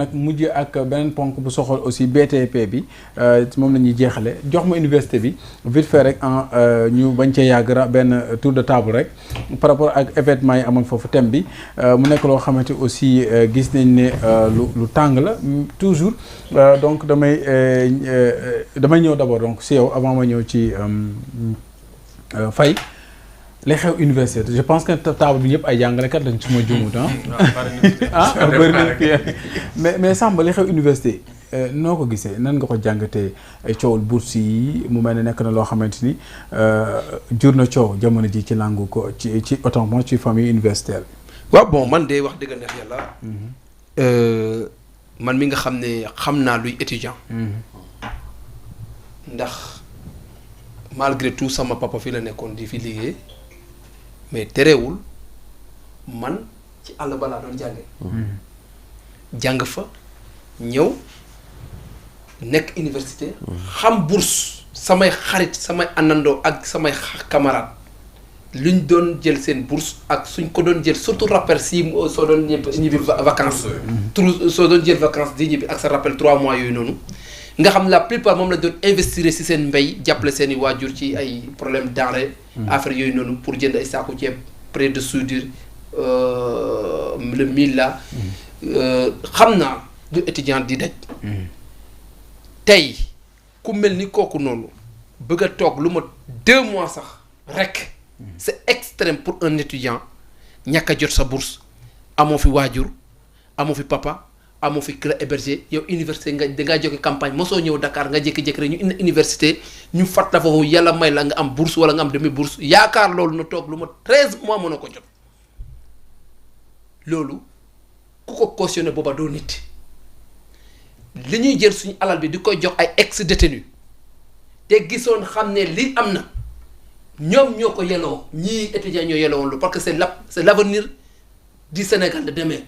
nag mujj ak beneen ponk bu soxal aussi BTP bi moom la ñuy jeexale jox ma université bi vite fait rek ñu bañ cee yàgg benn tour de table rek par rapport ak événement yi amoon foofu thème bi mu nekk loo xamante aussi gis nañ ne lu tàng la toujours donc damay ñëw d'abord donc si yow avant ma ñëw ci Faye li xew université je pense que table bi ñëpp ay jàngalekat lañ su ma juumut bëri na mais Samba li xew université noo ko gisee nan nga ko jàngatee coowul bourse yi mu mel ne nekk na loo xamante ni jur na coow jamono ji ci langu ko ci autant ci famille universitaire waaw bon man de wax dëgg neex yàlla man mi nga xam ne xam naa luy étudiant ndax malgré tout sama papa fi la nekkoon di fi liggéey mais terewul man ci àll balaa doon jànge jàng fa ñëw nekk université xam bourse samay xarit samay àndandoo ak samay camarade luñ doon jël seen bourse ak suñ ko doon jël surtout rappel si soo doon ñibbi vacances soo doon jël vacances di ñibbi ak sa rappel 3 mois yooyu noonu nga xam la plupart moom la doon investir si seen mbéy jàppale seen i waajur ci ay problème denrée affaire yooyu noonu pour jënd ay saaku ceeb près de soudure le 1000 la xam naa du étudiant di daj tey ku mel ni kooku noonu bëgg a toog lu ma 2 mois sax rek c'est extrême pour un étudiant ñàkk a jot sa bourse amoo fi waajur amoo fi papa amoo fi la héberger yow université nga dangaa jóge campagne mosoo ñëw Dakar nga jékki-jékki rek ñu indi université ñu fat la foofu yàlla may la nga am bourse wala nga am demi bourse yaakaar loolu na toog lu ma 13 mois mën a ko jot loolu ku ko cautionné booba doo nit li ñuy jël suñu alal bi di koy jox ay ex détenu te gisoon xam ne li am na ñoom ñoo ko yelloo ñii étudiants ñoo yelloo woon lu parce que c'est l'avenir du Sénégal de demain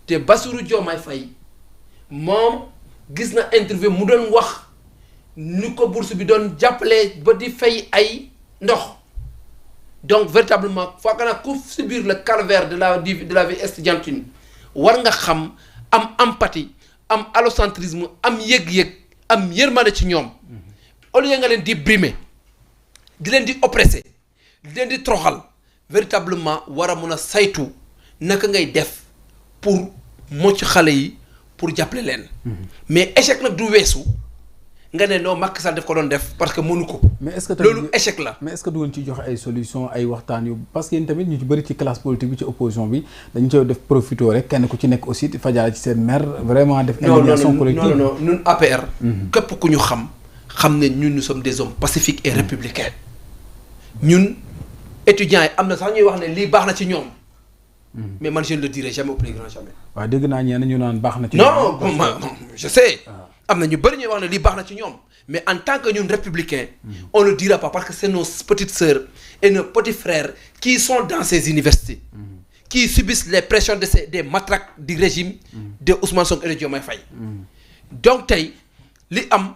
te Bassirou Diomaye Faye moom gis na interview mu doon wax ni ko bourse bi doon jàppale ba di fay ay ndox donc véritablement foog naa ku subir le calvaire de la vie estudiantine war nga xam am empathie am allocentrisme am yëg-yëg am yërmande ci ñoom au lieu nga leen di brimer di leen di oppresser di leen di troxal véritablement war a mun a saytu naka ngay def pour mocc xale yi pour jàppale leen. mais échec nag du weesu nga ne non Macky Sall daf ko doon def parce que mënu ko. mais est-ce que loolu échec la. mais est-ce que du woon ci joxe ay solutions ay waxtaan yu parce que yéen tamit ñu ci bëri ci classe politique bi ci opposition bi dañu koy def profité rek kenn ku ci nekk aussi fajaale ci seen mer vraiment def. indignation collective non ñun APR. képp ku ñu xam ne ñun nous sommes des hommes pacifiques et républicains ñun étudiants yi am na sax ñuy wax ne lii baax na ci ñoom. mais man je ne le dirai jamais au plus grand jamais. waaw dégg naa ñenn ñu naan baax na ci. non je sais. am na ñu bëri ñuy wax ne lii baax na ci ñoom mais en tant que ñun républicains. on le dira pas parce que c'est nos petites sœurs et nos petits frères qui sont dans ces universités. qui subissent les pressions des matraques du régime. de Ousmane Sonko et de Diomaye Faye. donc tey li am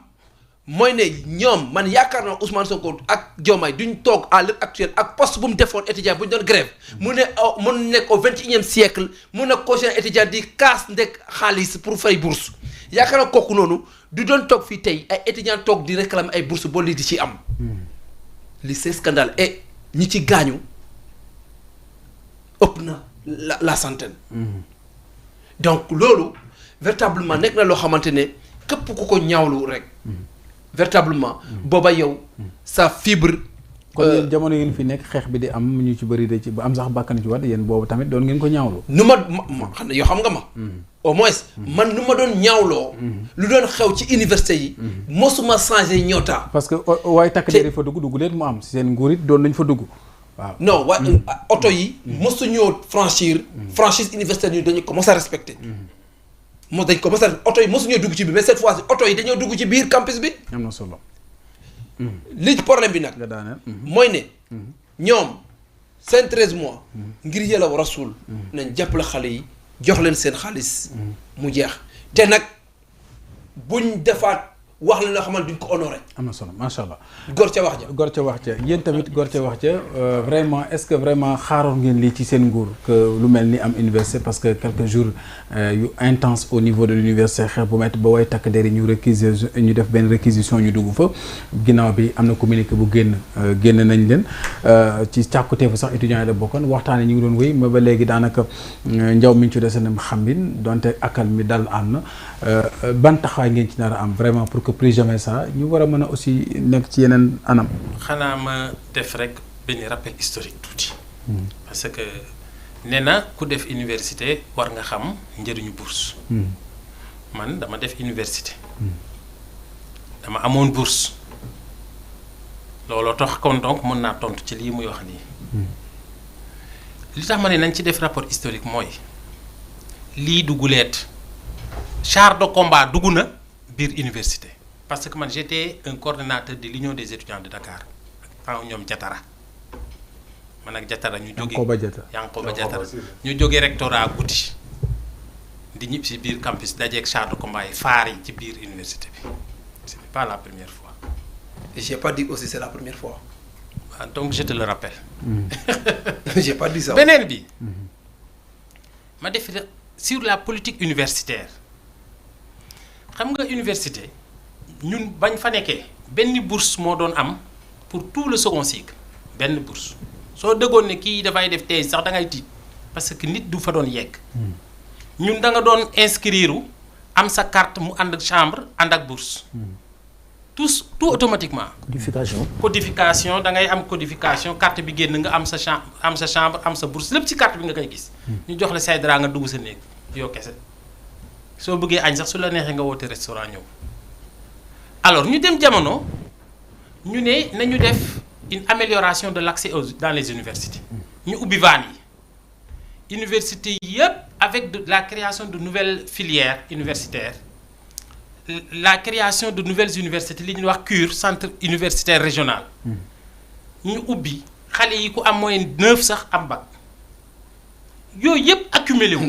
mooy ne ñoom man yaakaar naa Ousmane Sonko ak Diomaye duñ toog à l'heure actuelle ak poste bu mu defoon étudiant bu ñu doon grève mu nekk au 21e siècle mu ne cautionné étudiant di kaas ndek xaalis pour fay bourse yaakaar naa kooku noonu du doon toog fii tey ay étudiant toog di réclamer ay bourse boo lii di ci am li c'est scandale et ñi ci gaañu ëpp na la centaine donc loolu véritablement nekk na loo xamante ne képp ku ko ñaawlu rek véritablement booba yow sa fibre. kon yéen jamono yi fi nekk xeex bi di am ñu ci bëri de ci ba am sax bàkkan ci wat yéen boobu tamit doon ngeen ko ñaawlu. nu ma xam ne yoo xam nga ma. au moins man nu ma doon ñaawloo. lu doon xew ci université yi. mosuma changé ñoota. parce que waaye takk der yi fa dugg leen mu am si seen nguur it doon nañ fa dugg waaw. non waaye oto yi. mosu ñoo franchise universitaire yi dañu commencé à respecter. dañ ko mos a oto yi mosuñoo dugg ci biir mais cette fois ci oto yi dañoo dugg ci biir campus bi. am na solo. li problème bi nag. mooy ne. ñoom seen 13 mois. ngir yàlla wa rasul. nañ jàppale xale yi jox leen seen xaalis. mu jeex te nag buñ defaat wax la loo xamante duñ ko honoré. am na solo macha allah. gor ca wax ja. gor ca wax ja yéen tamit gor ca wax ja vraiment est-ce que vraiment xaaroon ngeen lii ci seen nguur que lu mel ni am université parce que quelques jours yu intense au niveau de l'université xeex bu métti ba way takk der yi ñu def benn réquisition ñu dugg fa ginnaaw bi am na communiqué bu génn nañ leen ci càkkuteefu sax étudiants yi la bokkoon waxtaan ñu ngi doon wéy ma ba léegi daanaka njaw mi ñu ci dese na xambin donte akal mi dal am na ban taxawaay ngeen ci nar a am vraiment pour que plus jamais ça ñu war a mën a aussi nekk ci yeneen anam. xanaa ma def rek benn rappel historique tuuti. parce que nee na ku def université war nga xam njëriñu bourse. man dama def université. dama amoon bourse. looloo tax kon donc mën naa tontu ci lii muy wax nii. li tax ma ne nañ ci def rapport historique mooy lii du guleet char de combat dugg na biir université. parce que man j'étais un coordonnateur de l'union des étudiants de Dakar temps ñoom Jatara man ak Jatara ñu jóge Yankoba Jatara ñu jóge rectorat guddi di ñib si biir campus dajeeg char de combat yi faar yi ci biir université bi ce n'est pas la première fois. Et j'ai pas dit aussi c'est la première fois. Donc je te le rappelle. J'ai pas dit ça. beneen bi ma def sur la politique universitaire xam nga université ñun bañ fa nekkee benn bourse moo doon am pour tout le second cycle benn bourse soo dëggoon ne kii dafay def thèse sax da ngay tiit parce que nit du fa doon yegg ñun da nga doon inscrire am sa carte mu ànd ak chambre ànd ak bourse tout automatiquement. codification da ngay am codification carte bi génn nga am sa chambre am sa bourse lépp ci carte bi nga koy gis. ñu jox la say dara nga dugg sa néeg yow kese soo bëggee añ sax su la neexee nga woote restaurant ñëw. alors ñu dem jamono ñu ne nañu def une amélioration de l'accès dans les universités ñu ubbi vannes yi universités yëpp avec la création de nouvelles filières universitaires la création de nouvelles universités li ñuy wax CUR centre universitaire régional ñu ubbi xale yi ku am moyenne 9 sax am bac yooyu yëpp accumulé wu.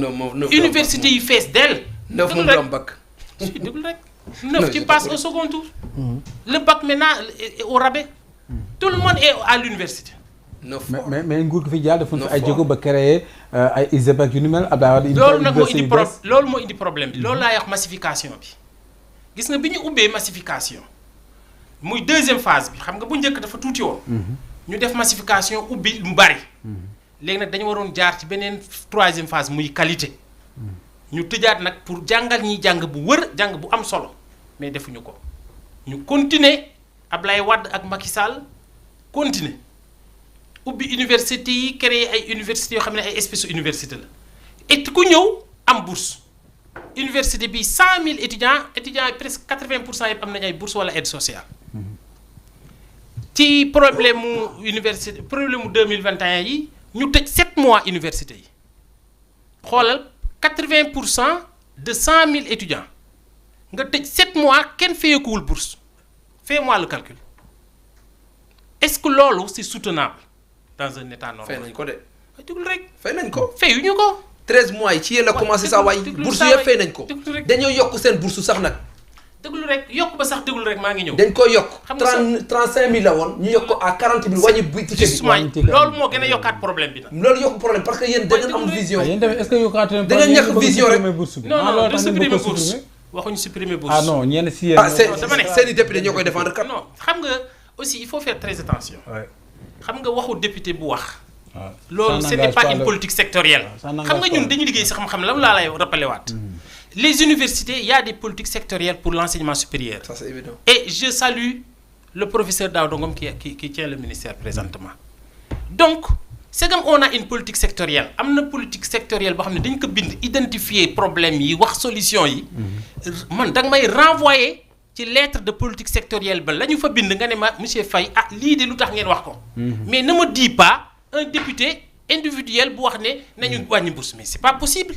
universités yi fees dell. 9 mu am bac. déglu rek 9 qui passe au second tour. Le bac maintenant est au rabais. Tout le monde est à l'université. mais nguur gi fi jaar dafa ay jéego ba créer ay ISEP ak yu ni mel Abdoulaye Wade. loolu nag moo indi problème bi loolu laay wax massification bi gis nga bi ñu ubbee massification muy deuxième phase bi xam nga bu njëkk dafa tuuti woon. ñu def massification ubbi mu bari. léegi nag dañu waroon jaar ci beneen troisième phase muy qualité. ñu tëjaat nag pour jàngal ñiy jàng bu wër jàng bu am solo mais defuñu ko ñu continuer Ablaye Wade ak Macky Sall continuer ubbi université yi créer ay universités yoo xam ne ay espèces université la et ku ñëw am bourse université bi 100 000 étudiants yi presque 80% yëpp am nañu ay bourse wala aide sociale ci problème mu université problème mu 2021 yi ñu tëj 7 mois université yi xoolal 80% de 100 000 étudiants nga tëj 7 mois kenn fayeekuwul bourse fais-moi le calcul est-ce que loolu c'est soutenable dans un état normal. fay nañ ko de. déglu rek. fay nañ ko. fayuñu ko. 13 mois yi ci yéen la commencé sax waaye bourse yëpp fay nañ ko. dañoo yokk seen bourse sax nag. déglu rek yokk ba sax déglu rek maa ngi ñëw. dañ koy yokk. xam nga 35 000 la woon ñu yokk ko à 40 000 wàññi bu ticket bi. loolu moo gën a yokkaat problème bi nag. loolu yokk problème parce que yéen da ngeen am vision. yéen tamit est-ce que yokkaat da ngeen ñàkk vision rek. non du supprimer bourse waxuñu supprimer bourse. ah non ñenn si yéen. dama ne seen i député ñoo koy défendre kat. non xam nga aussi il faut faire très attention. xam nga waxu député bu wax. loolu ce n'est pas une politique sectorielle. xam nga ñun dañu liggéey si xam-xam lan laa lay rappelé waat. Les universités, il y a des politiques sectorielles pour l'enseignement supérieur. Ça, c'est évident. Et je salue le professeur Daoudongom qui tient le ministère présentement. Donc, c'est comme on a une politique sectorielle. Il y a une politique sectorielle qui identifier les problèmes, les solutions. Man, je vais renvoyer ci lettre de politique sectorielle. Là, nous faisons monsieur Faye, l'idée de l'outar mais ne me dis pas un député individuel pour dire que nous bourse. Mais ce n'est pas possible.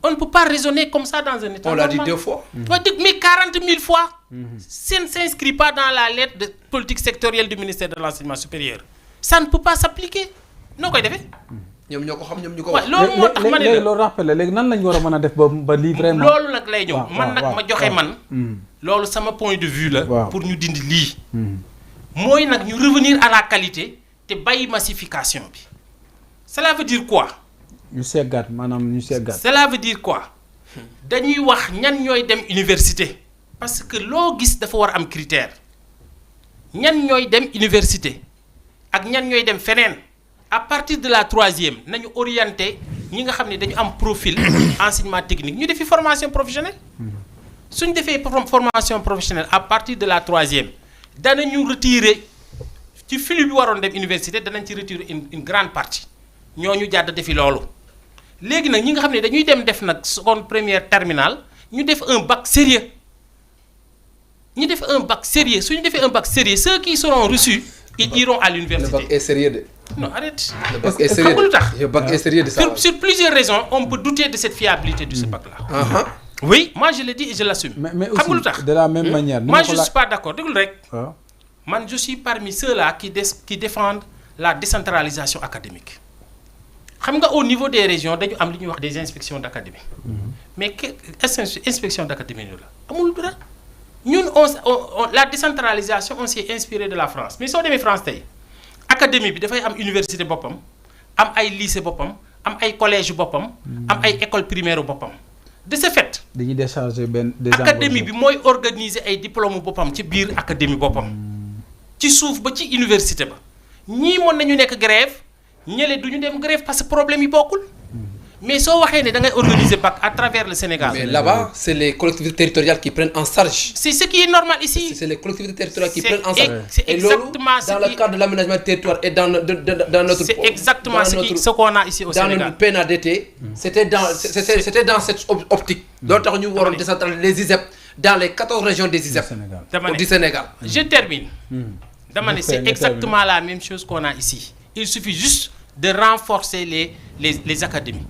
On ne peut pas raisonner comme ça dans un état normal. On l'a dit 2 fois. Mais 40 000 fois, ça ne s'inscrit pas dans la lettre de politique sectorielle du ministère de l'Enseignement supérieur. Ça ne peut pas s'appliquer. Non, quoi, ñoom ñoo ko xam ñoom ñu ko waaw wax. loolu moo tax ma ne léegi la loolu rappelé léegi nan lañ war a mën a def ba lii vraiment. loolu nag lay ñëw waaw, man nag waaw, ma joxe waaw. man. loolu sama point de vue la. waaw. pour ñu dindi lii. mooy nag ñu revenir à la qualité te bàyyi massification bi. cela veut dire quoi. ñu seggaat maanaam ñu seggaat. cela veut dire quoi. dañuy wax ñan ñooy dem université. parce que loo gis dafa war a am critère. ñan ñooy dem université. ak ñan ñooy dem feneen. à partir de la 3e nañu orienté ñi nga xam ne dañu am profil enseignement technique ñu defi formation professionnelle. suñ defee formation professionnelle à partir de la 3e danañu retirer ci flux bi waroon dem université danañ ci retirer une grande partie ñooñu jàdd defi loolu. léegi nag ñi nga xam ne dañuy dem def nag seconde première terminale ñu def un bac sérieux ñu def un bac sérieux suñu defee un bac sérieux ceux qui seront reçus ils iront à Le l'université. bac est sérieux de. Non, arrête. Le bac est sérieux Xam nga lu tax? de. Le bac est sérieux de ça. Sur plusieurs raisons, on peut douter de cette fiabilité de ce bac-là. Oui, moi je le dis et je l'assume. mais Xam nga lu aussi tax? de la même manière. Moi je suis pas d'accord. Déglu rek. waaw. Man je suis parmi ceux-là qui défendent la décentralisation académique. Xam nga au niveau des régions dañu am li ñuy wax des inspections d'académie. Mais inspection d'académie la amul dara. Ñun la décentralisation on s'est inspiré de la France mais soo demee France tey académie bi dafay am université boppam am ay lycée boppam am ay collège boppam am ay école primaire boppam de ce fait dañuy décharger benn des académie bi mooy organiser ay diplôme boppam ci biir académie boppam ci suuf ba ci université ba ñii mën nañu nekk grève ñële du ñu dem grève parce que problème yi bokkul mais soo waxee ne da ngay organiser bac à travers le Sénégal. Mais là-bas, c'est les collectivités territoriales qui prennent en charge. C'est ce qui est normal ici. C'est les collectivités territoriales qui prennent en charge. C'est exactement dans le cadre de l'aménagement du territoire et dans notre. C'est exactement ce qu'on a ici au Sénégal. Dans notre PNADT, c'était dans cette optique. D'autres nous avons décentralisé les ISEP dans les 14 régions des ISEP du Sénégal. Je termine. C'est exactement la même chose qu'on a ici. Il suffit juste de renforcer les académies.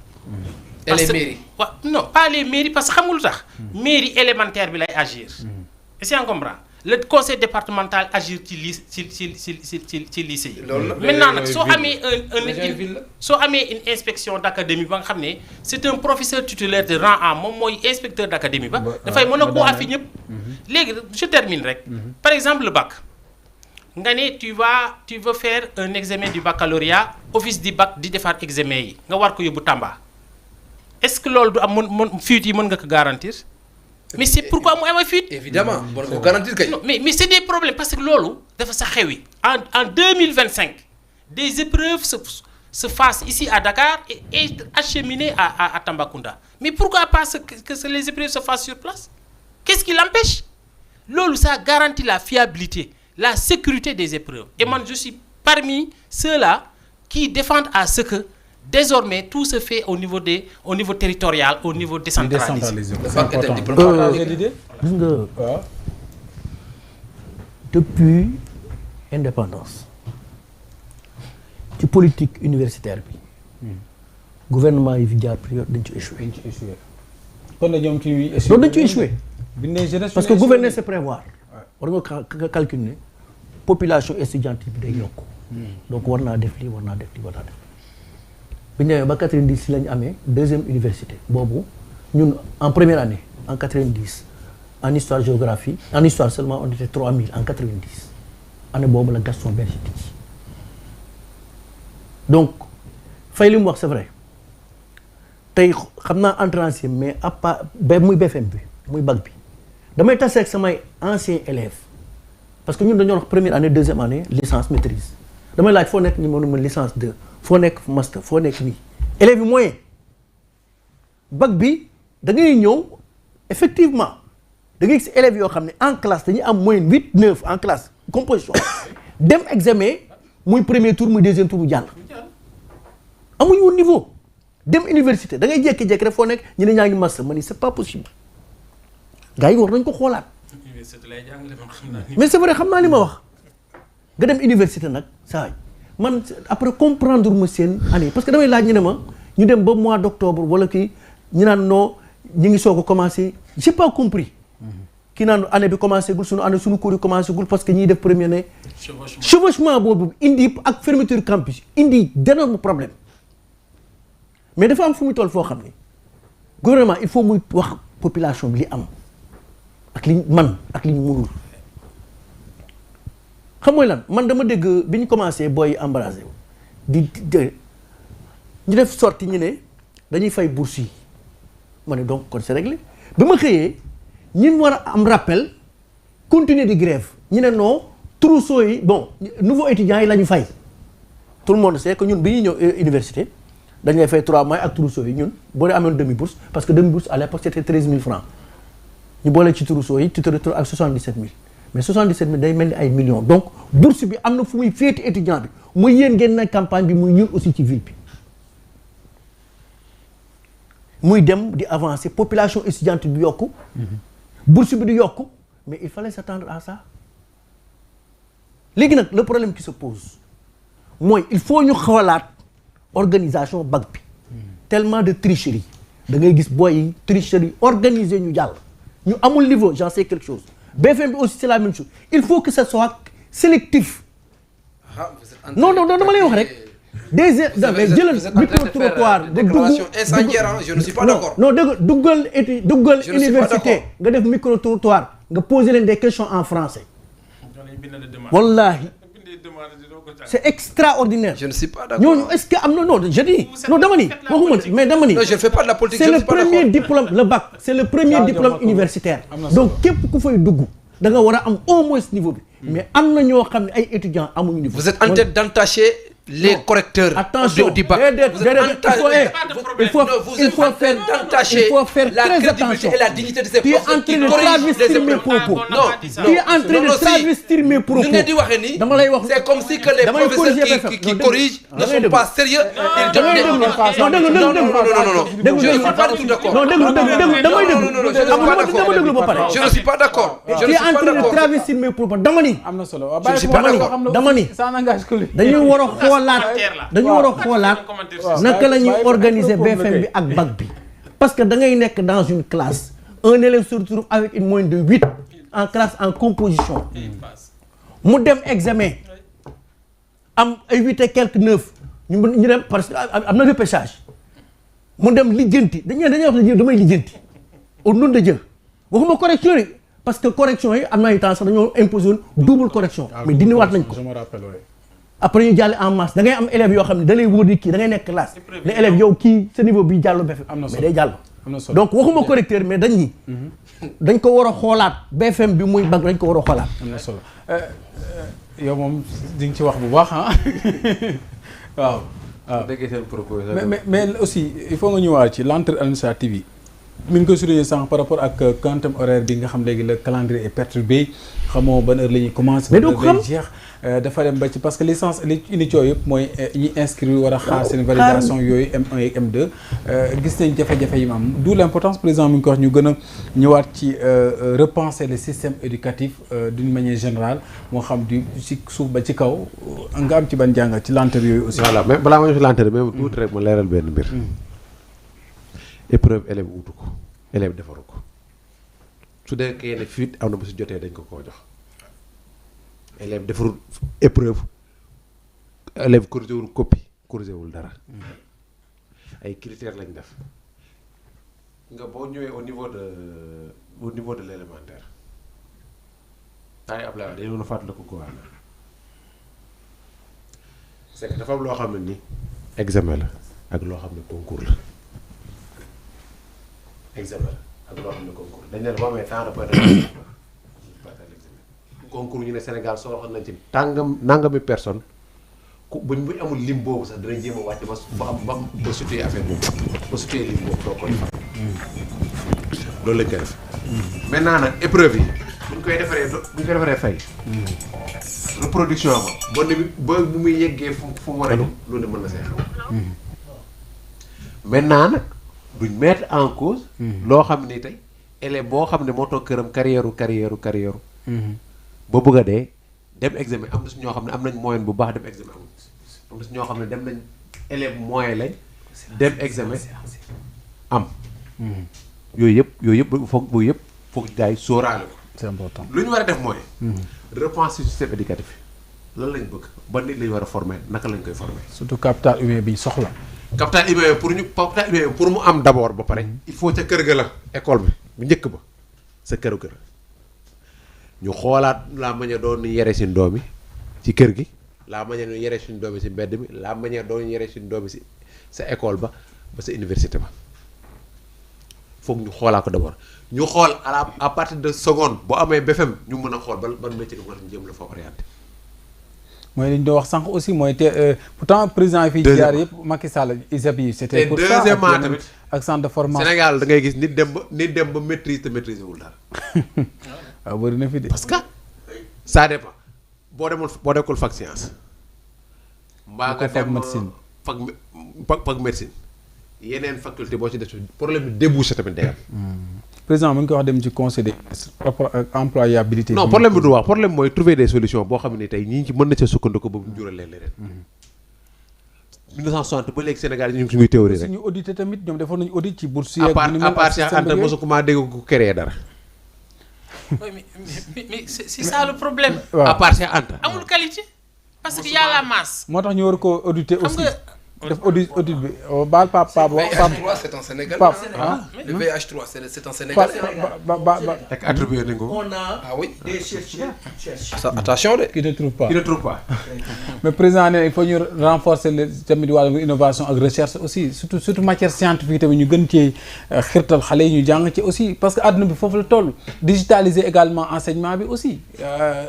Et les mairies. Non, pas les mairies parce que xam nga lu tax. Mairie élémentaire bi lay agir. Est-ce que on comprend? Le conseil départemental agir ci lycée yi. Maintenant nag soo amee une inspection d'académie ba nga xam ne c'est un professeur titulaire de rang A moom mooy inspecteur d'académie ba. dafay mën a koo affi ñëpp. léegi je termine rek. Par exemple le bac. nga ne tu veux faire un examen du baccalauréat office du bac di defar examen yi nga war ko yóbbu Tamba est-ce que loolu du am mën fuite yi mën nga ko garantir mais c'est pourquoi mu am fuite. Évidemment mën nga ko garantir kay. Non mais c'est des problèmes parce que loolu dafa sa xewi en 2025 des épreuves se fassent ici à Dakar et être acheminées à Tambacounda mais pourquoi pas que les épreuves se fassent sur place qu'est-ce qui l'empêche loolu ça garantit la fiabilité. La sécurité des épreuves. Et moi, je suis parmi ceux-là qui défendent à ce que désormais tout se fait au niveau territorial, au niveau décentralisé. C'est important. Depuis indépendance, ci politique universitaire bi, gouvernement yi fi jaar prior dañ ci échoué. kon nag ñoom ci loolu dañ ci échoué. Parce que gouverner c'est prévoir. war nga calculer population étudiante bi day yokk donc war naa def lii war naa def lii war naa def bi ñu demee ba 90 si la ñu amee deuxième université boobu ñun en première année en 90 en histoire géographie en histoire seulement on était 3000 en 90 année boobu la Gaston Berger tijji donc fay li mu wax c'est vrai tey xam naa entrée en sixième mais à part muy BFM bi muy bac bi damay tase ak samay anciens élèves parce que ñun dañoo wax première année deuxième année licence maîtrise damay laaj foo nekk ñu mënuma licence 2 foo nekk master foo nekk nii élèves yi moyen bac bi da ngay ñëw effectivement da ngay gis élèves yoo xam ne en classe dañuy am moyenne 8 9 en classe composition dem examen muy premier tour muy deuxième tour mu jàll amuñu woon niveau dem université da ngay jékki-jékki rek foo nekk ñu ne ñaa ngi master ma ni c'est pas possible gars yi war nañ ko xoolaat mais c'est vrai xam naa li ma wax nga dem université nag saa man après comprendre ma seen année parce que damay laaj ñu ne ma ñu dem ba mois d'octobre wala kii ñu naan non ñu ngi soog a commencé j'ai pas compris kii naan année bi commencé gul suñu année suñu cours yi commencé gul parce que ñiy def première année chevauchement boobu indi ak fermeture campus indi d'énormes problème mais dafa am fu muy toll foo xam ni gouvernement il faut muy wax population bi li am ak li man ak li ñu mënul xam mooy lan man dama dégg bi ñu commencé booy embrasé di ñu def sorti ñu ne dañuy fay bourse yi ma ne donc kon c'est réglé ba ma xëyee ñun war a am rappel continuer di grève ñu ne non trousseau yi bon nouveau étudiants yi la ñu fay tout le monde sait que ñun bi ñuy ñëw université dañ lay fay 3 mois ak trousseau yi ñun boo dee amoon demi bourse parce que demi bourse à l'époque c'était 13 000 francs ñu boole ci trousseau yi tu te retrouves ak 77 000 mais 77 000 day mel ni ay millions donc bourse bi am na fu muy féeti étudiant bi muy yéen ngeen na campagne bi muy ñun aussi ci ville bi muy dem di avancer population étudiante bi yokku bourse bi di yokku mais il fallait s'attendre à ça léegi nag le problème qui se pose mooy il faut ñu xoolaat organisation bac bi tellement de tricherie da ngay gis booy yi tricherie organisé ñu jàll ñu amul niveau j'en sais quelque chose BFM bi aussi c'est la même chose il faut que ça soit sélectif non dama lay wax rek jëlal micro-trottoir de déclaration incendiaire, je ne suis pas d'accord. non duggal université nga def micro-trottoir nga poser leen des questions en français wallahi c'est extraordinaire. Je ne suis pas d'accord. ñooñu est-ce que am na non je dis non dama ni waxuma mais dama ni Non, je ne fais pas de la politique. c'est le premier diplôme le bac c'est le premier diplôme universitaire donc képp ku fay dugg da nga war a am au moins niveau bi mais am na ñoo xam ne ay étudiants amuñu niveau. Vous êtes en train d'entacher les correcteurs du bac. Il faut faire la très attention et la dignité de ces tu es en train de travestir mes propos tu es en train de travestir mes propos dama lay wax c'est comme si que les professeurs qui corrigent ne sont pas sérieux. Je ne suis pas du tout d'accord. Je ne suis pas d'accord. Tu es en train de travestir mes propos dama ni Je ne suis pas d'accord. dama ni dañuy war a dañu war a xoolaat naka la ñuy organiser BFM bi ak bac bi parce que da ngay nekk dans une classe un élève se retrouve avec une moyenne de 8 en classe en composition mu dem examen am ay 8 et quelques 9 ñu dem parce que am na repêchage mu dem lijjanti dañuy wax ne damay lijjanti au nom de Dieu waxuma correction yi parce que correction yi am na ay temps sax dañoo imposer woon double correction mais diniwaat nañ ko après ñu jàll en masse da ngay am élèves yoo xam ne da lay wóor di kii da ngay nekk classe les élèves yow kii sa niveau bi jàllu BFM mais day jàll donc waxuma correcteur mais dañ ñi dañ ko war a xoolaat BFM bi muy bac dañ ko war a xoolaat am na solo yow moom di nga ci wax bu baax ah waaw mais aussi il faut nga ñëwaat ci lenteur administrative yi mi ngi ko souligner sànq par rapport ak quantum horaire bi nga xam léegi le calendrier est perturbé xamoo ban heure la ñuy commencer mais doo ko xam jeex dafa dem ba ci parce que licence li indi coow yëpp mooy ñi inscrire war a xaar seen validation yooyu M1 et M2 gis nañ jafe-jafe yi ma am d'où l'importance président mi ngi ko wax ñu gën a ñëwaat ci repenser le système éducatif d'une manière générale moo xam di ci suuf ba ci kaw nga am ci ban jàngat ci lenteur yooyu aussi. voilà mais balaa ma ñu ci lenteur même tuuti rek ma leeral benn mbir. épreuve élève wutu ko élève defaru ko su dee kee ne fuite am na bu si jotee dañ ko koo jox élève defarul épreuve élève corrigé wul copie corrigé wul dara ay critères lañ def nga boo ñëwee au niveau de l'élémentaire ay Ablaye dañu doon fàttaliku ko waa c'est que dafa am loo xam ne ni examen la ak loo xam ne concours la examen ak loo xam ne concours dañ ne boo amee temps de préparation concours ñu ne Sénégal soo waxoon nañ ci nangami personne ku buñ amul lim boobu sax dinañ jéem a wàcc ba situé affaire boobu ba situé lim boobu doo koy fay loolu lañ koy def maintenant nag épreuve yi buñ koy defaree fay reproduction ba bu muy yeggee fu mu war a lu loolu mën na see xew maintenant nag duñ mettre en cause loo xam ni tey élève boo xam ne moo toog këram carrière ba bëgg a dee dem examen am na si ñoo xam ne am nañ moyenne bu baax dem examen am na si ñoo xam ne dem nañ élève moyen lañ dem examen am yooyu yëpp foog gars yi sóoraale ko c'est important lu ñu war a def mooy repenser système éducatif lan lañ bëgg ba nit lañ war a former naka lañ koy former surtout capital humain bi soxla capital humain pour mu am d'abord ba pare il faut ca kër ga la école bi bu njëkk ba sa këru kër ñu xoolaat la manière doon ñu yere suñu doom yi ci kër gi la manière doon yere suñu doom yi si mbedd mi la manière doon yere suñu doom yi si sa école ba sa université ba foog ñu xoolaa ko d'abord ñu xool à partir de seconde boo amee BFM ñu mën a xool ban métier nga war a jëm la fa orienté. mooy li ñu doon wax sànq aussi mooy te pourtant président yi fii jaar yëpp Macky Sall ISEP yi c'était pour ça deuxièmement tamit ak centre de formation Sénégal da ngay gis nit dem ba maîtrise te maîtriser wul dara. waaw bëri na fi de. parce que ça dépend boo dekkul fac science. mbaa nga dem médecine fac médecine. yeneen faculté boo ci def problème bi débouché tamit day am. président mu ngi koy wax dem ci conseil des ministres par rapport ak employabilité. non problème bi du wax problème mooy trouver des solutions boo xam ne tey ñii ci mën na ca sukkandiku ba mu jural leen leneen. 1960 ba léegi Sénégal ñu ngi suñuy théorie rek. suñu audité tamit ñoom defoon nañu audit ci bourse yi. à part Cheikh Anta mosu ko maa dégg ko créer dara. mais c'est ça le problème. waaw à part Cheikh Anta. amul qualité parce que y a la masse. moo tax ñu war ko auditer xam aussi. nga def audit bi baal Pape VH3 c'est un Sénégalais. Le VH3 c'est un Sénégalais. ba ak attribué nañ ko. On a Ah oui. des chercheurs. Ça, attention de. qui ne trouve pas. il ne trouve pas. mais président ne il faut ñu renforcer le tamit wàllu innovation ak recherche aussi surtout matière scientifique tamit ñu gën cee xirtal xale yi ñu jàng ci aussi parce que àdduna bi foofu la toll digitaliser également enseignement bi aussi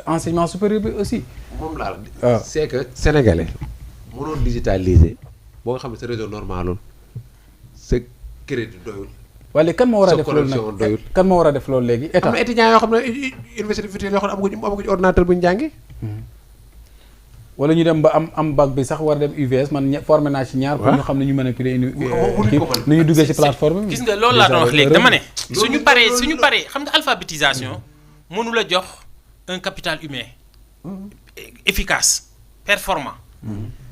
enseignement supérieur bi aussi. moom laa la. waaw c'est que sénégalais mënoon digitaliser boo nga xam ne sa réseau normalul sa crédit doyul. wala kan moo war a def loolu connexion doyul. nag kan moo war a def loolu léegi état. am na étudiants yoo xam ne université virtuelle yoo xam ne amaguñu ordinateur bu ñu jàngi. wala ñu dem ba am bac bi sax war a dem UVS man formé naa ci ñaar. pour ñu xam ne ñu manipuler nu ñu duggee ci plateforme bi. gis nga loolu laa doon wax léegi dama ne. suñu paree xam nga alphabétisation mënu la jox un capital humain efficace performant.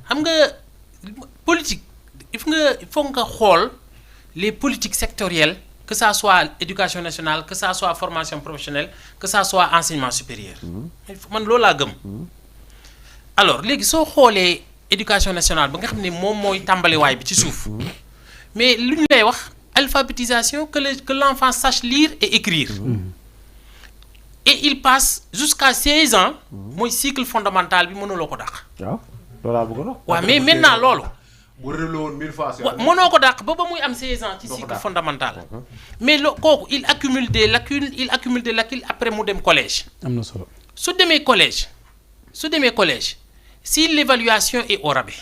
xam nga politique il faut nga xool les politiques sectorielles que ça soit éducation nationale que ça soit formation professionnelle que ça soit enseignement supérieur. man loolu laa gëm. alors léegi soo xoolee éducation nationale ba nga xam ne moom mooy tàmbaliwaay bi ci suuf mais lu ñu lay wax alphabétisation que l'enfant sache lire et écrire. Et il passe jusqu'à 16 ans mooy cycle fondamental bi mënuloo ko dàq. waaw loolu laa bëgg a wax. waaw mais maintenant loolu. bu réglé woon 1000 fois. waaw mënoo ko dàq ba muy am 16 ans ci cycle fondamental. mais kooku il accumule des lacunes après mu dem collège. am na solo su demee collège si l'évaluation est au rabais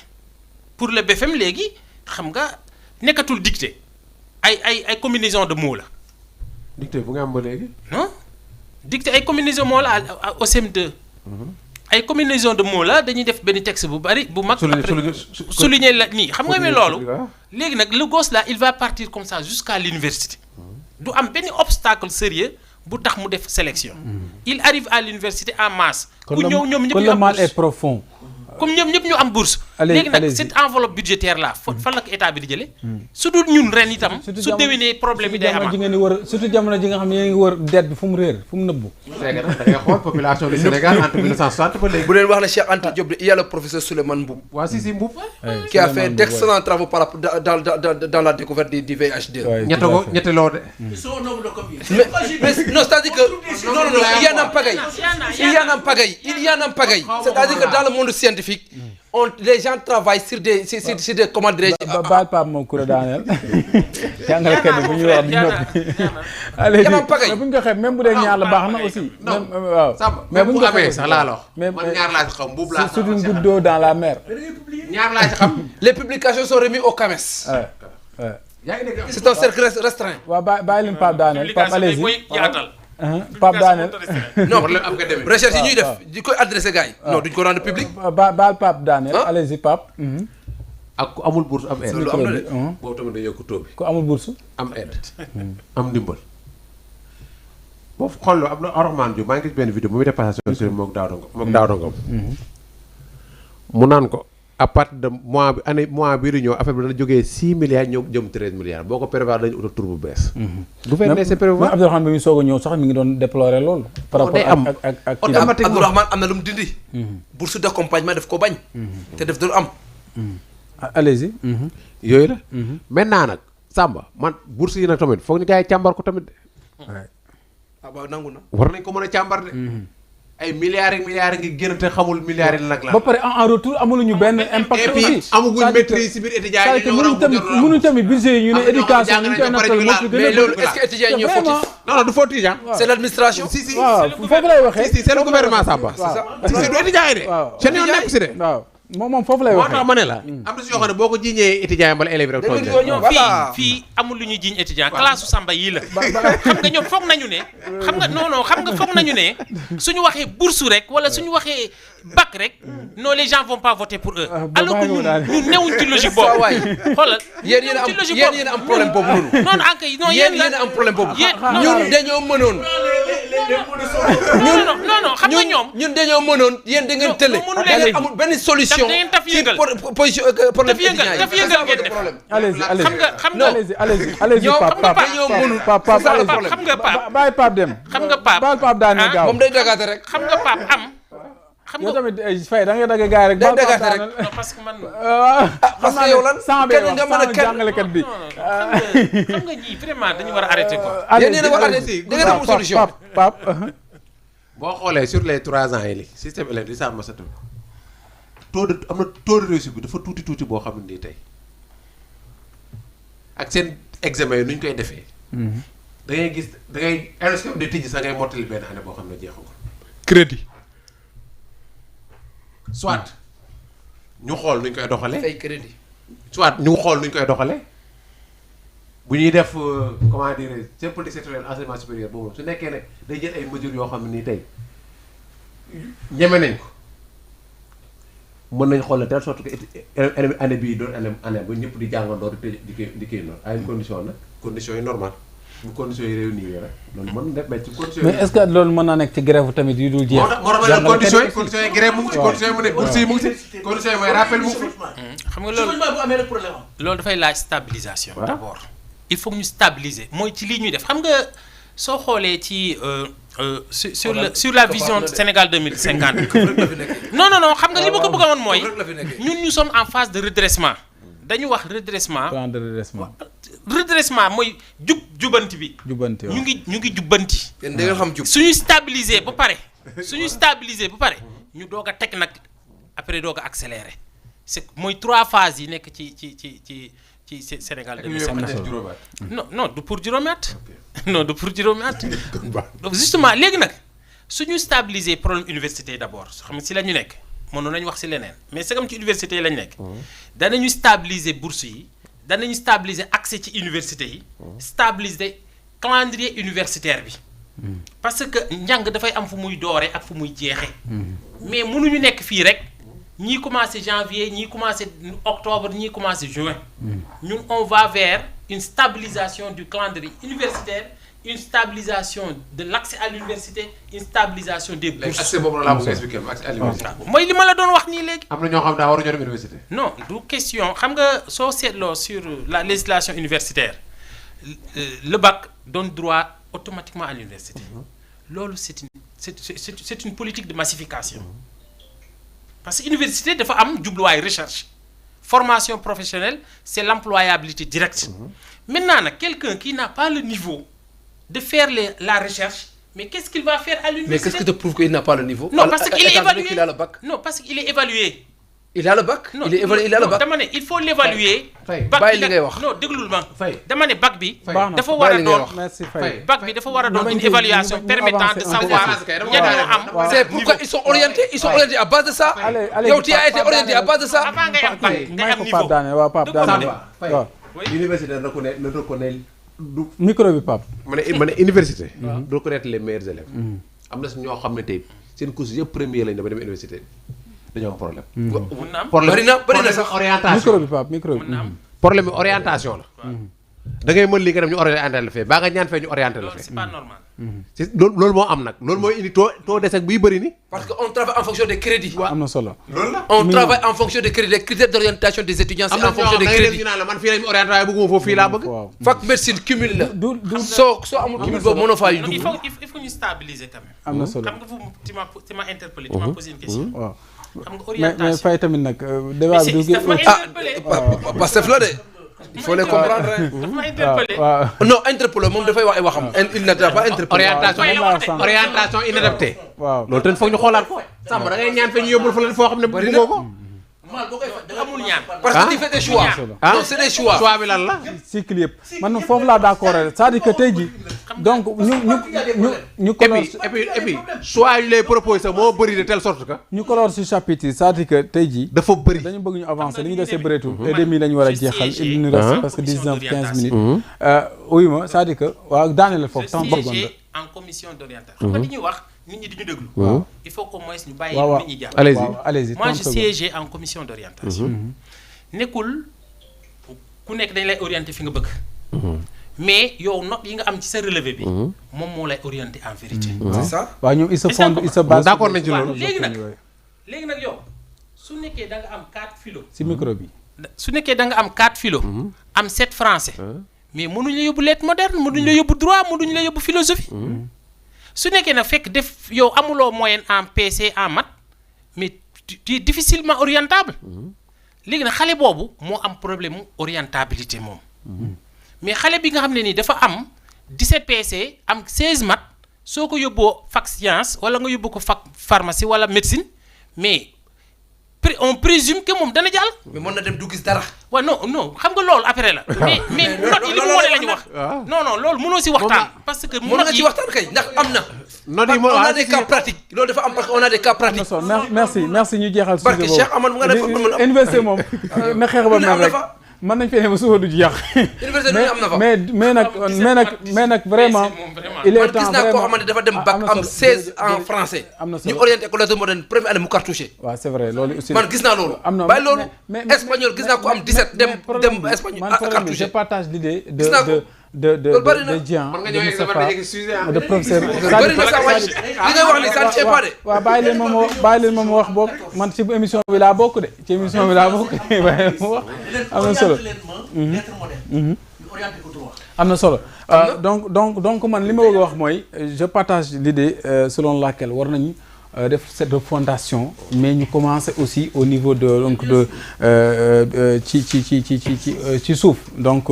pour le BFM léegi xam nga nekkatul dictée ay combinaison de mots la. dictée bu nga am ba léegi. non dictée ay combinaison de mots la au CM2. ay combinaison de mots la dañuy def benn texte bu bari bu mag. souligner la nii xam nga mais loolu. léegi nag le gosse là il va partir comme ça jusqu'à l'université du am benn obstacle sérieux bu tax mu def sélection. il arrive à l'université en masse. ku ñëw ñoom ñëpp ñu am le mal est profond. comme ñoom ñëpp ñu am bourse. léegi nag cette enveloppe budgétaire là fan la ko état bi di jëlee. su dul ñun ren itam. su déwénee problème yi day amaat surtout jamono ji nga xam ne yéen ngi wër dette bi fu mu réer fu mu nëbbu. c'est que da ngay xool population du Sénégal entre 1960 ba léegi. bu leen wax ne Cheikh Anta Diop il y a le professeur Souleymane Mboup. waa si Mboup. qui a fait d'excellents travaux par rapport dans la découverte du VH2. ñetteloo de. mais non c'est-à-dire que non il y en a en pagaille c'est-à-dire que dans le monde scientifique les gens travaillent sur des comment dirais-je. baal Pape moom ku la daaneel. jàngalekat bi bu ñuy wax noppi. allez bu ñu ko xeeb même bu dee ñaar la baax na aussi. waaw mais bu ñu ko amee sax laa la wax. man ñaar laa ci xam Mboup laa c'est une goutte d'eau dans la mer. ñaar laa ci xam. les publications sont remises au CAMES. C'est un cercle restreint. waaw bàyyi leen Pape daaneel Pape allez-y. Pape daaneel. non recherche yi ñuy def di koy adressé gars yi. non duñ ko rendre public. baal Pape daaneel allez-y Pape. ak ku amul bourse am aide. loolu am na de. boobu tamit dañoo ko tóobi. ku amul bourse. am aide. am ndimbal. boo xooloo am na Orman Diouf maa ngi gis benn vidéo bu muy def passation sur mook Daouda Ngom. mu naan ko à partir de mois bii di ñëw affaire bi dana jógee 6 milliards ñëw jëm 13 milliards boo ko prévoir dañu utal tur bu bees. gouvernement c'est prévoir. Abdourahmane bi muy soog a ñëw sax mi ngi doon déplorer loolu. par rapport ak Abdourahmane am na lu mu dindi. bourse d'accompagnement daf ko bañ. te daf doon am. allez-y. yooyu la. maintenant nag Samba man bourse yi nag tamit foog ñu gars yi càmbar ko tamit de. ah waaw nangu na. war nañ ko mën a càmbar de. ay milliards ngi génn te xamul milliards yi nag la. ba pare en retour amuluñu benn impact et puis aussi. amaguñ maîtrise ci biir étudiants yi ñu war a mënuñ tamit budget yi ñu ne éducation ñu koy nattal moo fi gën a mais loolu est-ce que étudiants yi ñoo fautif. non du fautif ah. c'est l'administration. si waaw foofu lay waxee. si c'est le gouvernement Samba. si du étudiants yi de. waaw seen yoon nekk si de. waaw moom foofu lay moo waxee. tax ma ne la. am na si yoo xam ne boo ko jiiñee étudiants yi wala élèves rek tooñ Dégg nga ñoom fii amul lu ñuy jiiñ étudiant classe su Samba yii la xam nga ñoom foog nañu ne xam nga non xam nga foog nañu ne suñu waxee bourse rek wala suñu waxee bac rek non les gens vont pas voter pour eux alors que ñun newuñ ci logique boobu xoolal yéen yéen a am problème boobu noonu. non ankay non yéen yéen a am problème boobu. yéen ñun dañoo mënoon. non xam nga ñoom ñun dañoo mënoon yéen da ngeen tële. mënu da leen ngeen amul benn solution. da ngeen taf yëngal position problème daf yëngal étudiant yi. daf yëngal ngeen def problème. allez-y allez-y xam nga allez-y ñoom Pape dañoo mënul. Pape c'est ça le allez-y. problème. xam nga Pape bàyyi Pape dem. xam nga Pape baal Pape daaneel gaaw. moom day dagaate rek. xam nga Pape xam yow nga tamit Faye da ngay dagg gars yi rek. day baal Pape dagaate rek. daaneel. non parce que man parce que yow lan kenn nga mën a kenn jàngalekat bi. xam nga ñii vraiment dañu war a arrêter quoi. yéen yéen a war a arrêter da ngeen amul solution. Pape boo xoolee sur les 3 ans yi li système élève di sàmm sa taux de am na taux de réussite bi dafa tuuti boo xam ne nii tey ak seen examen yi nu ñu koy defee. da ngay gis da ngay inscrire di tijji sax ngay mottali benn année boo xam ne jeexagul. crédit soit ñu xool nu ñu koy doxalee. fay crédit. soit ñu xool nu ñu koy doxalee bu ñuy def comment dire seen politique sectorielle enseignement supérieur boobu su nekkee ne day jël ay mesures yoo xam ne nii tey ñeme nañ ko mën nañ xool de telle sorte que année bii doon année ba ñëpp di jàngandoo di kii noonu ay conditions nag conditions yi normales bu conditions yi réunir rek loolu mën na def mais ci conditions mais est-ce que loolu mën naa nekk ci grève tamit yu dul jeex. moo tax conditions yi grève mu ngi ci conditions yi mu ne bourse yi mu ngi ci conditions yi mooy rappel mu ngi fi. xam nga loolu bu amee rek problème am. loolu dafay laaj stabilisation. Voilà. d'abord il faut que ñu stabiliser mooy ci lii ñuy def xam nga soo xoolee ci sur la vision Sénégal 2050. non xam nga li ma ko bëgg a woon mooy ñun ñu sommes en phase de redressement dañu wax redressement. plan de redressement. redressement mooy jubanti bi. jubbanti waaw ñu ngi jubbanti. yéen da ngeen xam jub. suñu stabiliser ba pare ñu doog a teg nag après doog a accélérer c'est mooy 3 phases yi nekk ci Sénégal 2050. non du pour juróomi at. non du pour juróomi at. justement léegi nag suñu stabiliser problème université yi d'abord xam nga si la ñu nekk mënoon nañu wax si leneen mais c'est comme ci université yi lañu nekk. danañu stabiliser bourse yi danañu stabiliser accès ci université yi. stabiliser calendrier universitaire bi. parce que njàng dafay am fu muy doore ak fu muy jeexe mais mënuñu nekk fii rek ñii commencé janvier ñii commencé octobre ñii commencé juin. ñun on va vers une stabilisation du calendrier universitaire une stabilisation de l'accès à l'université une stabilisation des bourses. léegi accès boobu la bëgg expliquer accès à l'université. mooy li ma la doon wax nii léegi. am na ñoo xam daa waruñoo dem université. non du question xam nga soo seetloo sur la législation universitaire le bac donne droit automatiquement à l'université. loolu c'est une politique de massification. parce que université dafa am jubluwaay recherche formation professionnelle c'est l'employabilité directe. maintenant nag quelqu'un qui n'a pas le niveau de faire la recherche mais qu'est-ce qu'il va faire à l'université? mais qu'est-ce qui te prouve qu'il n'a pas le niveau? non parce qu'il est évalué qu'il a le bac. non parce qu'il est évalué. il a le bac. non il est évalué il a le bac. dama ne il faut l'évaluer. bac bàyyi li ngay wax. non déglul ma. Faye dama ne bac bi. baax na dafa war a doon merci Faye. bac bi dafa war a doon une évaluation permettant de savoir ñan ñoo am. c'est pourquoi ils sont orientés à base de ça. allez yow tu as été orienté à base de ça. avant ngay am bac ngay may am ko niveau. Pape Daane waaw Pape Daane waaw. l'université ne reconnaît du. micro bi Pape. ma ne université. reconnaître les meilleurs élèves. am na si ñoo xam ne tey seen course yëpp premier lañ ba dem université dañoo am problème. mun na am bëri na sax orientation micro bi Pape micro bi. problème bi orientation la. da ngay mën lii nga dem ñu orienté la fee baa nga ñaan fee ñu orienté la loolu fee. c'est pas normal. loolu moo am nag loolu mooy indi taux d'échec buy bëri ni. parce que on travaille en fonction des crédits. am na solo. loolu la. on travaille en fonction des crédits les critères d'orientation des étudiants c'est en fonction des crédits. ñu naan la man fii lañ ma orienté waaye bëgguma foofu fii laa bëgg. waaw fac médecine cumul la. du soo amul cumul boobu mënoo faa yu il dugg. faut ñu stabiliser quand même. am na solo xam nga tu m'as interpellé tu m'as posé une question. waaw xam nga orientation mais Faye tamit nag débat bi du dafa ma interpellé. Pastef la de. il faut les comprendre. dafa ma interpellé. waaw non interpellé moom dafay wax ay waxam. il n'a pas interpellé. orientation inadaptée. waaw loolu tamit foog ñu xoolaat ko. Samba da ngay ñaan fe ñu yóbbul fa la foo xam ne bëggoo ko. amul ñaan. parce que tu fais des choix. non c'est des choix. choix bi lan la. cycle yëpp man foofu laa d'accord c'est-à-dire que tey jii donc ñu et puis choix yu lay proposé sax moo bëri de telle sorte que. ñu color ci chapitre yi c'est-à-dire que tey jii dafa bëri. dañu bëgg ñu avancer li ñu desee bëreetul et demi la ñu war a jeexal il nous reste parce que 19-15 minutes oui ma c'est-à-dire que waaw daane la foofu temps secondes en commission d'orientation. xam nga li ñuy wax nit ñi di ñu déglu. il faut qu'au moins ñu bàyyi nit ñi jàpp. allez-y moi je siégeais en commission d'orientation. nekkul ku nekk dañ lay orienter fi nga bëgg. mais yow note yi nga am ci sa relevé bi. moom moo lay orienter en vérité. c'est ça. waaw ñoom ils se fondent ils se basent d'accord nañ ci loolu. léegi nag yow su nekkee da nga am 4 philo. ci micro bi. su nekkee da nga am 4 philo. am 7 français. mais mënuñ la yóbbu lettres modernes mënuñ la yóbbu droit mënuñ la yóbbu philosophie. su nekkee nag fekk def yow amuloo moyenne en PC en maths mais tu es difficilement orientable. léegi nag xale boobu moo am problème mu orientabilité moom. mais xale bi nga xam ne nii dafa am 17 PC am 16 maths soo ko yóbboo fac science wala nga yóbbu ko fac pharmacie wala médecine mais on présume que moom dana jàll. mais mën na dem du gis dara. waaw non xam nga loolu après la. mais note yi li mu wane la ñu wax. non loolu mënoo si waxtaan. parce que mën nga ci waxtaan kay ndax am na. note yi on a des cas pratiques loolu dafa am parce que on a des cas pratiques. merci ñu jeexal. parce que Cheikh Amane mu nga def université moom na xeex ba mel rek mën nañ fee ne ba suba du ci yàq. université am na fa mais nag vraiment. il est temps gis naa koo xamante dafa dem bac am 16 en français. am na solo ñu orienté école moderne première année mu cartouché. waaw c'est vrai loolu aussi. man gis naa loolu. am na bàyyi loolu espagnol gis naa ko am 17 dem espagnol man à problème cartouché. je partage l'idée Gis naa ko. de Dian de Moustapha de professeur. bëri na sax waay li ngay wax ni ça ne tient pas de. waaw bàyyi leen ma ma wax boog man ci émission bi laa bokk de ci émission bi laa bokk bàyyi ma wax am na solo. am na solo donc man li ma bëgg a wax mooy je partage l'idée selon laquelle war nañu def cette fondation mais ñu commencer aussi au niveau de donc de ci suuf donc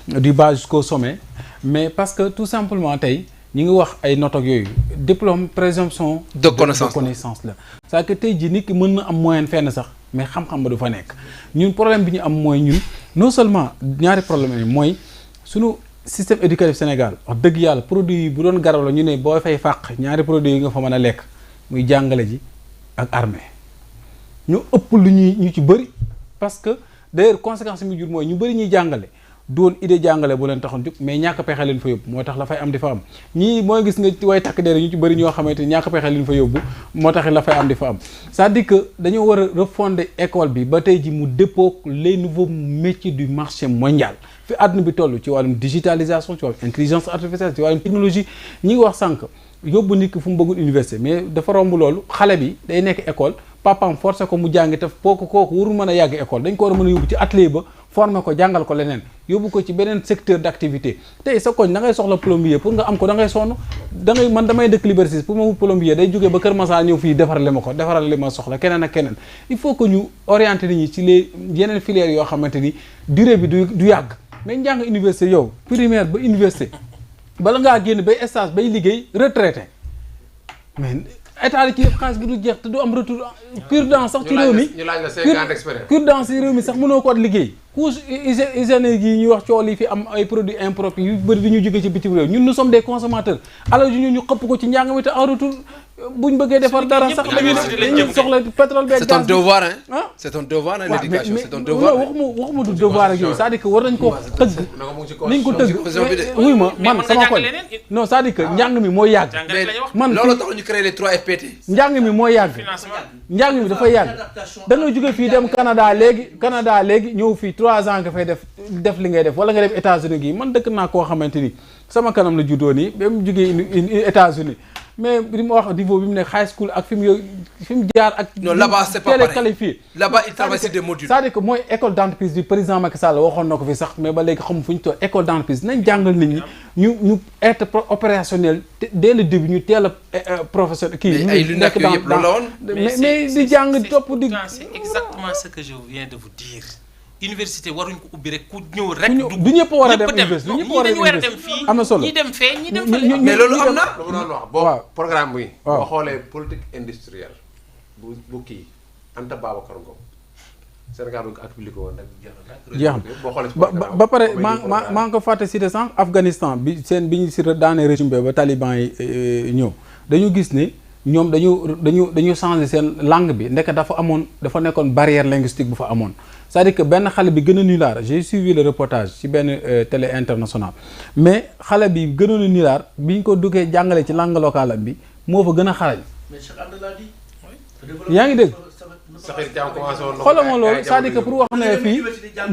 du bas jusqu'au sommet mais parce que tout simplement tey ñi ngi wax ay notes ak yooyu diplôme présomption de connaissance la c'est-à-dire que tey jii nit ki mën na am moyenne fenn sax mais xam-xam ba du fa nekk ñun problème bi ñu am mooy ñun non seulement ñaari problème yi mooy sunu système éducatif Sénégal wax dëgg yàlla produit yi bu doon garab la ñu ne boo fay fàq ñaari produit yi nga fa mën a lekk muy jàngale ji ak armée ñu ëpp lu ñu ci bëri parce que d'ailleurs conséquence yi muy jur mooy ñu bëri ñuy jàngale doon idée jàngale bu leen taxoon jóg mais ñàkk pexe leen fa yóbbu moo tax la fay am di fa am ñii mooy gis nga way takk der ñu ci bëri ñoo xamante ni ñàkk pexe leen fa yóbbu moo tax la fay am di fa am c'est-à-dire que dañoo war a refonder école bi ba tey ji mu dépôt les nouveaux métiers du marché mondial fi àdduna bi toll ci wàllum digitalisation ci wàllum intelligence artificielle ci wàllum technologie ñi ngi wax sànq yóbbu nit ki fu mu bëggul université mais dafa romb loolu xale bi day nekk école papaam forcé ko mu jàngi te kooku warul mën a yàgg école dañ ko war a mën a yóbbu ci atelier ba former ko jàngal ko leneen yóbbu ko ci beneen secteur d'activité tey sa koñ da ngay soxla plombier pour nga am ko da ngay sonn man damay dëkk Liberté 6 pour ma wut plombier day jógee ba Kër Massar ñëw fii defaral li ma soxla keneen ak keneen il faut que ñu orienter nit ñi ci les yeneen filières yoo xamante ni durée bi du yàgg mais njàng université yow primaire ba université bala ngaa génn bay stage bay liggéey retraité mais état li ci def xaalis bi du jeex te du am retour cure-dent sax ci réew mi ñu laaj la 5 ans d'expérience. cure-dent ci réew mi sax mënoo ko liggéey couche hygiénique yi ñuy wax cool yi fi am ay produits impropres yu bëri di ñu jóge ci bitim réew ñun nous sommes des consommateurs alors yu ñu xëpp ko ci njàng mi te en retour buñ bëggee defar dara sax dañuy soxla pétrole beeg gaz. c'est un devoir hein. ah c'est un devoir hein l'éducation c'est un devoir. waxuma du devoir ak yooyu c'est-à-dire que war nañ ko tëgg niñ ko tëgg wuy ma man sama koñ non c'est-à-dire que njàng mi mooy yàgg man loolu tax ñu créé les 3 FPT. njàng mi mooy yàgg njàng mi dafay yàgg da ngay jóge fii dem Canada léegi ñëw fii 3 ans nga fay def li ngay def wala nga dem États-Unis gi man dëkk naa koo xamante ni sama kanam la juddoo nii ba mu jógee États-Unis mais li ma wax niveau bi mu nekk high school ak fi mu jaar ak. non là-bas c'est pas pareil qualifié. là-bas il travaille sur des modules. c'est-à-dire que mooy école d'entreprise bi président Macky Sall waxoon na ko fi sax mais ba léegi xam fu ñu toll école d'entreprise nañ jàngal nit ñi ñu être opérationnel dès le début ñu teel a professionnel. kii mais ay lu nekk yooyu yëpp loolu la woon. mais di jàng topp di. c'est exactement ce que je viens de vous dire. université waruñ ko ubbi rek ku ñëw rek. du ñëpp war a dem université du ñëpp war a dem université am na solo ñi dem fee ñi dem fële. mais loolu am na. lu ma doon wax boo programme bi. boo xoolee politique industrielle bu kii Anta Babacar Ngom Sénégal bu ko appliqué woon nag jeex na ba pare maa ngi ko fàtte cité sànq Afghanistan bi ñu si daanee régime ba taliban yi ñëw dañu gis ne ñoom dañu changé seen langue bi ndeke dafa nekkoon barrière linguistique bu fa amoon. c'est-à-dire que benn xale bi gën a nulaar j'ai suivi le reportage ci benn télé international mais xale bi gënoon a nulaar bi ñu ko duggee jàngale ci langue locale am bi moo fa gën a xarañ. yaa ngi dégg. xoolal ma loolu c'est-à-dire que pour wax ne fii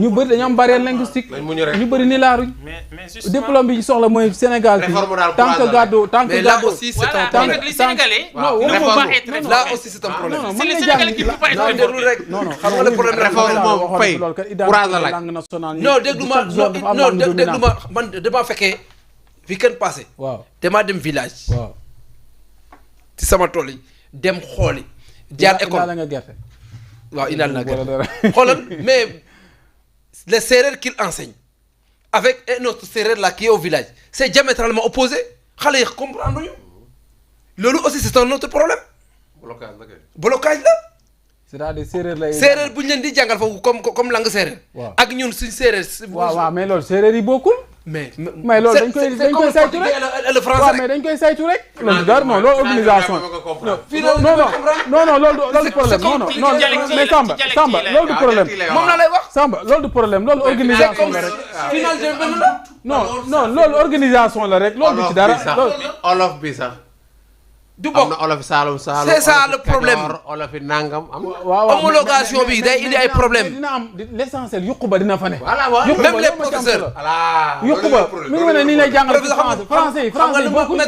ñu bëri dañoo am barrière linguistique ñu bëri nulaaruñ. diplôme bi soxla mooy Sénégal fii tant que gàddu mais là aussi c'est un problème. les Sénégalais. là aussi c'est un problème. c'est les Sénégalais qui ne peuvent pas être déglu rek. non xam nga le problème réforme moom fay courage la laaj. non déglu ma man damaa fekkee week-end passé. waaw damaa dem village. waaw ci sama tool yi dem xooli. jaar école nga gerte. waaw indaal naa gerte xoolal mais les séeréer qu'il enseigne avec un autre séeréer là qui est au village c'est diamétralement opposé xale yi comprendre ñu loolu aussi c'est un autre problème. blocage la. c'est-à-dire séeréer lay. séeréer bu ñu leen di jàngal foofu comme langue séeréer. waaw ak ñun suñ séeréer. waaw mais loolu séeréer yi bokkul. mais loolu dañ koy saytu rek le français waaw mais dañ koy saytu rek. loolu dara non loolu organisation. non loolu problème non mais Samba loolu du problème. moom la lay wax. Samba loolu du problème loolu organisation la rek. finalité benn la. non loolu organisation la rek loolu du ci dara. olof bi sax. du bokk am na olof Saalum Saalum. c'est ça le problème olof yi nangam am. waaw homologation bi day indi ay problème dina am l'essentiel yuqu ba dina fa ne. voilà waaw même les professeurs. yuqu ba mi ngi mel ne ni lay jàngal français yi bokkuñ.